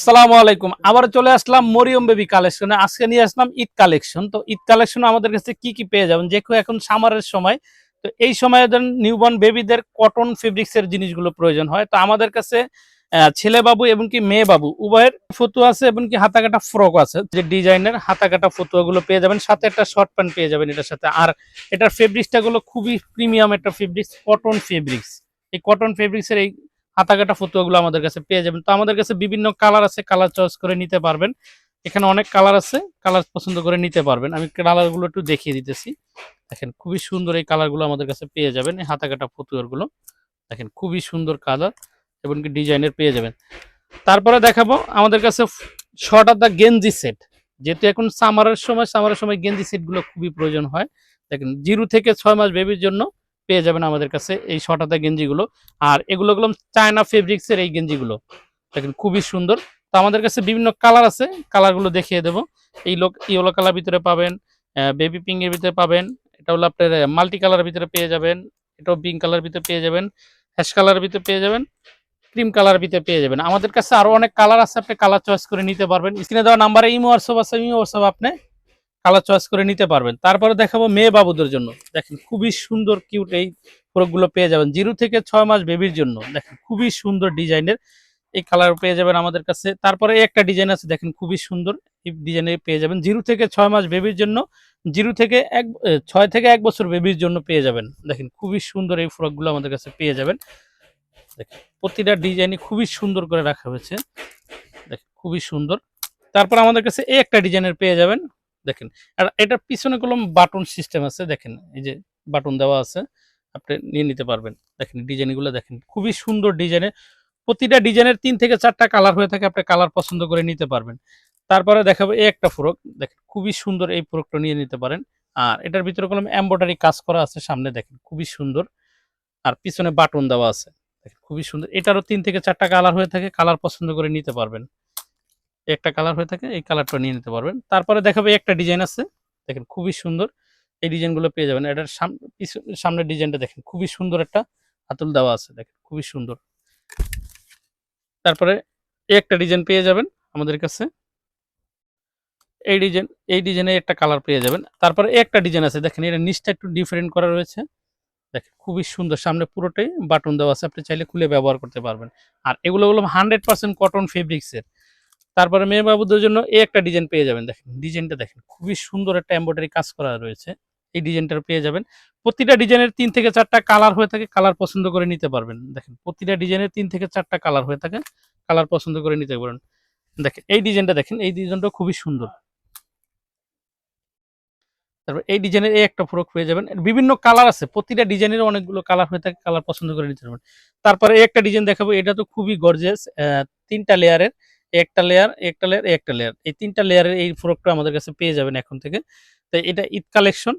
আসসালামু আলাইকুম। আবার চলে আসলাম মরিয়ম বেবি কালেকশনে। আজকে নিয়ে আসলাম ঈদ কালেকশন। তো ঈদ কালেকশনে আমাদের কাছে কি কি পেয়ে যাবেন, যেহেতু এখন সামারের সময়, তো এই সময়ে নিউবর্ন বেবিদের কটন ফেব্রিক্স এর জিনিসগুলো প্রয়োজন হয়। তো আমাদের কাছে ছেলে বাবু এবং কি মেয়ে বাবু উভয়ের ফতুয়া আছে এবং কি হাতা কাটা ফ্রক আছে, যে ডিজাইনের হাতা কাটা ফতুয়াগুলো পেয়ে যাবেন, সাথে একটা শর্ট প্যান্ট পেয়ে যাবেন এটার সাথে। আর এটার ফেব্রিক্সটা গুলো খুবই প্রিমিয়াম একটা ফেব্রিক্স, কটন ফেব্রিক্স। এই কটন ফেব্রিক্স এর এই হাতা কাটা ফতুয়াগুলো আমাদের কাছে পেয়ে যাবেন। তো আমাদের কাছে বিভিন্ন কালার আছে, কালার চয়েস করে নিতে পারবেন। এখানে অনেক কালার আছে, কালার পছন্দ করে নিতে পারবেন। আমি কালারগুলো একটু দেখিয়ে দিতেছি। দেখেন খুবই সুন্দর এই কালারগুলো আমাদের কাছে পেয়ে যাবেন। এই হাতা কাটা ফতুয়ারগুলো দেখেন খুবই সুন্দর কালার এবং কি ডিজাইনের পেয়ে যাবেন। তারপরে দেখাবো আমাদের কাছে শর্ট হাতা গেঞ্জি সেট। যেহেতু এখন সামারের সময় গেঞ্জি সেটগুলো খুবই প্রয়োজন হয়। দেখেন 0 থেকে 6 মাস বেবির জন্য পেয়ে যাবেন আমাদের কাছে এই শর্ট হাতা গেঞ্জিগুলো। আর এগুলো চায়না ফেব্রিক্সের এই গেঞ্জিগুলো দেখেন খুবই সুন্দর। তো আমাদের কাছে বিভিন্ন কালার আছে, কালারগুলো দেখিয়ে দেবো। ইয়েলো কালার ভিতরে পাবেন, বেবি পিঙ্ক এর ভিতরে পাবেন, এটা হলো আপনার মাল্টি কালারের ভিতরে পেয়ে যাবেন, এটাও পিঙ্ক কালার ভিতরে পেয়ে যাবেন, হ্যাশ কালারের ভিতরে পেয়ে যাবেন, ক্রিম কালার ভিতরে পেয়ে যাবেন। আমাদের কাছে আরো অনেক কালার আছে, আপনি কালার চয়েস করে নিতে পারবেন। স্ক্রিনে দেওয়া নাম্বারে ইমো হোয়াটসঅ্যাপ আছে, ইমো হোয়াটসঅ্যাপ আপনি কালার চয়েস করে নিতে পারবেন। তারপরে দেখাবো মেয়ে বাবুদের জন্য। দেখেন খুবই সুন্দর কিউট এই ফ্রকগুলো পেয়ে যাবেন 0 থেকে 6 মাস বেবির জন্য। দেখেন খুবই সুন্দর ডিজাইনের এই কালার পেয়ে যাবেন আমাদের কাছে। তারপরে একটা ডিজাইন আছে, দেখেন খুবই সুন্দর এই ডিজাইনে পেয়ে যাবেন 0 থেকে 6 মাস বেবির জন্য, 6 থেকে 1 বছর বেবির জন্য পেয়ে যাবেন। দেখেন খুবই সুন্দর এই ফ্রকগুলো আমাদের কাছে পেয়ে যাবেন। দেখেন প্রতিটা ডিজাইনই খুবই সুন্দর করে রাখা হয়েছে, দেখেন খুবই সুন্দর। তারপর আমাদের কাছে এই একটা ডিজাইনের পেয়ে যাবেন। দেখেন আর এটার পিছনে কলম বাটন সিস্টেম আছে, দেখেন এই যে বাটন দেওয়া আছে, আপনি নিয়ে নিতে পারবেন। দেখেন ডিজাইনগুলো দেখেন খুবই সুন্দর ডিজাইনের, প্রতিটা ডিজাইনের 3 থেকে 4টা কালার হয়ে থাকে, আপনি কালার পছন্দ করে নিতে পারবেন। তারপরে দেখাবো এই একটা ফ্রক, দেখেন খুবই সুন্দর এই ফ্রকটা নিয়ে নিতে পারেন। আর এটার ভিতরে কলম এমব্রয়ডারি কাজ করা আছে, সামনে দেখেন খুবই সুন্দর। আর পিছনে বাটন দেওয়া আছে, দেখেন খুবই সুন্দর। এটারও 3 থেকে 4টা কালার হয়ে থাকে, কালার পছন্দ করে নিতে পারবেন। একটা কালার হয়ে থাকে, এই কালারটা নিয়ে নিতে পারবেন। তারপরে দেখাবো একটা ডিজাইন আছে, দেখেন খুবই সুন্দর এই ডিজাইনগুলো পেয়ে যাবেন। এটার সামনের ডিজাইনটা দেখেন খুবই সুন্দর, একটা হাতল দেওয়া আছে, দেখেন খুবই সুন্দর। তারপরে এই একটা ডিজাইন পেয়ে যাবেন আমাদের কাছে, এই ডিজাইনে একটা কালার পেয়ে যাবেন। তারপরে একটা ডিজাইন আছে, দেখেন এটা নিচটা একটু ডিফারেন্ট করা রয়েছে, দেখেন খুবই সুন্দর। সামনে পুরোটাই বাটন দেওয়া আছে, আপনি চাইলে খুলে ব্যবহার করতে পারবেন। আর এগুলো 100% কটন ফেব্রিক্সের। তারপরে মেয়ে বাবুদের জন্য এই একটা ডিজাইন পেয়ে যাবেন, দেখেন ডিজাইনটা দেখেন খুবই সুন্দর, একটা এমব্রয়ডারি কাজ করা রয়েছে, এই ডিজাইনটা পেয়ে যাবেন। প্রতিটা ডিজাইনের 3 থেকে 4টা কালার হয়ে থাকে, কালার পছন্দ করে নিতে পারবেন। দেখেন প্রতিটা ডিজাইনের 3 থেকে 4টা কালার হয়ে থাকে, কালার পছন্দ করে নিতে পারেন। দেখেন এই ডিজাইনটা, দেখেন এই ডিজাইনটা খুবই সুন্দর। তারপর এই ডিজাইনের এই একটা ফ্রক পেয়ে যাবেন, বিভিন্ন কালার আছে, প্রতিটা ডিজাইনের অনেকগুলো কালার হয়ে থাকে, কালার পছন্দ করে নিতে পারবেন। তারপরে এই একটা ডিজাইন দেখাবো, এটা তো খুবই গর্জিয়াস, 3টা লেয়ারের, একটা লেয়ার একটা লেয়ার একটা লেয়ার, এই 3টা লেয়ারের এই ফ্রকটা আমাদের কাছে পেয়ে যাবেন এখন থেকে। তো এটা ঈদ কালেকশন।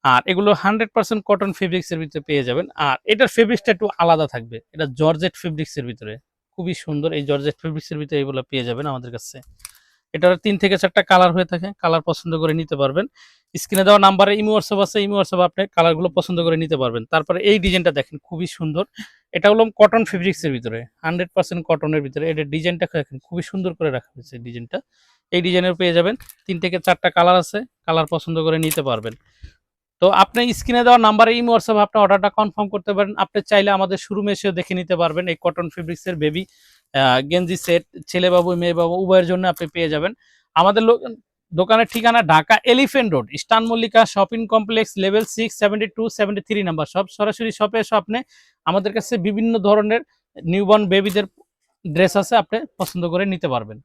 আর এগুলো 100% কটন ফেব্রিক্স এর ভিতরে পেয়ে যাবেন। আর এটার ফেব্রিক্সটা একটু আলাদা থাকবে, এটা জর্জেট ফেব্রিক্স এর ভিতরে, খুবই সুন্দর এই জর্জেট ফেব্রিক্স এর ভিতরে এগুলো পেয়ে যাবেন আমাদের কাছে। এটার 3 থেকে 4টা কালার হয়ে থাকে, কালার পছন্দ করে নিতে পারবেন। স্ক্রিনে দেওয়া নাম্বারে ইমো হোয়াটসঅ্যাপ আছে, ইমো হোয়াটসঅ্যাপ আপনি কালারগুলো পছন্দ করে নিতে পারবেন। তারপরে এই ডিজাইনটা দেখেন খুবই সুন্দর, এটা হলো কটন ফেব্রিক্স এর ভিতরে, 100% কটনের ভিতরে। এটা ডিজাইনটা দেখেন খুবই সুন্দর করে রাখা হয়েছে ডিজাইনটা, এই ডিজাইনের পেয়ে যাবেন। 3 থেকে 4টা কালার আছে, কালার পছন্দ করে নিতে পারবেন। তো আপনি স্ক্রিনে দেওয়া নাম্বারে ইমো হোয়াটসঅ্যাপ আপনি অর্ডারটা কনফার্ম করতে পারেন। আপনি চাইলে আমাদের শোরুমে এসেও দেখে নিতে পারবেন। এই কটন ফেব্রিক্স এর বেবি গেঞ্জি সেট ছেলে বাবু মেয়ে বাবু উভয়ের জন্য আপনি পেয়ে যাবেন। আমাদের দোকানের ঠিকানা Dhaka elephant road, eastern Mallika shopping complex, level 6, 72, 73 number shop. সরাসরি শপে এসে আপনি আমাদের কাছে বিভিন্ন ধরনের নিউবর্ন বেবিদের ড্রেস আছে, আপনি পছন্দ করে নিতে পারবেন।